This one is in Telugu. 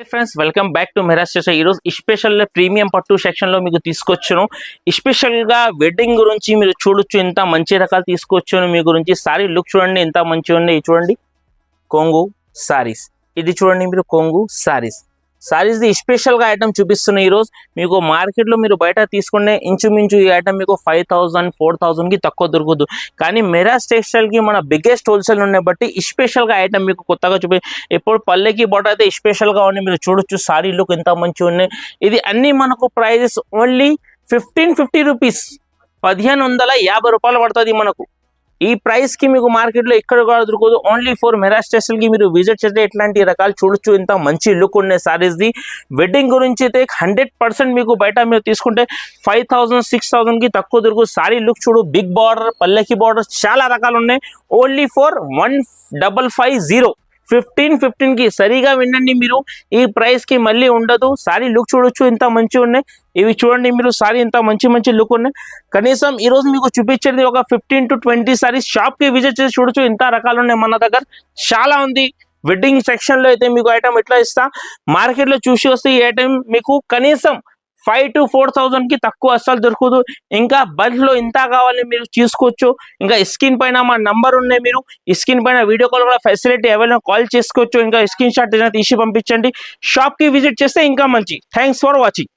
Friends welcome back to Meera station. ఈరోజు స్పెషల్ ప్రీమియం పట్టు సెక్షన్ లో మీకు తీసుకొచ్చాను. స్పెషల్ గా వెడ్డింగ్ గురించి మీరు చూడొచ్చు, ఇంత మంచి రకాలు తీసుకొచ్చాను. మీ గురించి సారీ లుక్ చూడండి, ఎంత మంచిగా ఉన్నాయి. చూడండి కొంగు సారీస్, ఇది చూడండి మీరు కొంగు సారీస్. సారీస్ ది స్పెషల్ గా ఐటమ్ చూపిస్తున్నాయి. ఈరోజు మీకు మార్కెట్ లో మీరు బయట తీసుకునే ఇంచుమించు ఈ ఐటమ్ మీకు 5000 4000 కి తక్కువ దొరకదు. కానీ మెరా టెక్స్టైల్ కి మన బిగ్గెస్ట్ హోల్సేల్ ఉన్నాయి బట్టి స్పెషల్ గా ఐటమ్ మీకు కొత్తగా చూపి ఇప్పుడు పల్లెకి బొట అయితే స్పెషల్ గా ఉన్నాయి. మీరు చూడొచ్చు సారీ లుక్ ఎంత మంచిగా ఉన్నాయి. ఇది అన్ని మనకు ప్రైజెస్ ఓన్లీ 1550 రూపీస్, 1550 రూపాయలు పడుతుంది మనకు. ఈ ప్రైస్ కి మీకు మార్కెట్ లో ఎక్కడ కూడా దొరకదు. ఓన్లీ ఫర్ మెరా స్టేషన్ కి మీరు విజిట్ చేస్తే ఇట్లాంటి రకాలు చూడొచ్చు. ఇంత మంచి లుక్ ఉన్నాయి సారీస్ ది. వెడ్డింగ్ గురించి అయితే 100% మీకు బయట మీరు తీసుకుంటే 5000 6000 కి తక్కువ దొరకదు. సారీ లుక్ చూడు, బిగ్ బార్డర్, పల్లెకి బార్డర్, చాలా రకాలు ఉన్నాయి. ఓన్లీ ఫర్ 1550, 1515 కి. సరిగా వినండి మీరు, ఈ ప్రైస్ కి మళ్ళీ ఉండదు. సారీ లుక్ చూడొచ్చు, ఇంత మంచిగా ఉన్నాయి. ఇవి చూడండి మీరు, సారీ ఇంత మంచి లుక్ ఉన్నాయి. కనీసం ఈ రోజు మీకు చూపించేది ఒక 15 to 20 సారీస్. షాప్ కి విజిట్ చేసి చూడొచ్చు, ఇంత రకాలు ఉన్నాయి మన దగ్గర, చాలా ఉంది. వెడ్డింగ్ సెక్షన్ లో అయితే మీకు ఐటమ్ ఎట్లా ఇస్తా, మార్కెట్ లో చూసి వస్తే ఈ ఐటమ్ మీకు కనీసం 5 to 4000 కి తక్కువ అస్సలు దొరకదు. ఇంకా బల్క్ లో ఇంత కావాలి మీరు తీసుకోవచ్చు. ఇంకా స్క్రీన్ పైన మా నంబర్ ఉన్నాయి, మీరు స్క్రీన్ పైన వీడియో కాల్ కూడా ఫెసిలిటీ అవైలబుల్, కాల్ చేసుకోవచ్చు. ఇంకా స్క్రీన్ షాట్ తీసి పంపించండి. షాప్ కి విజిట్ చేస్తే ఇంకా మంచి. Thanks for watching.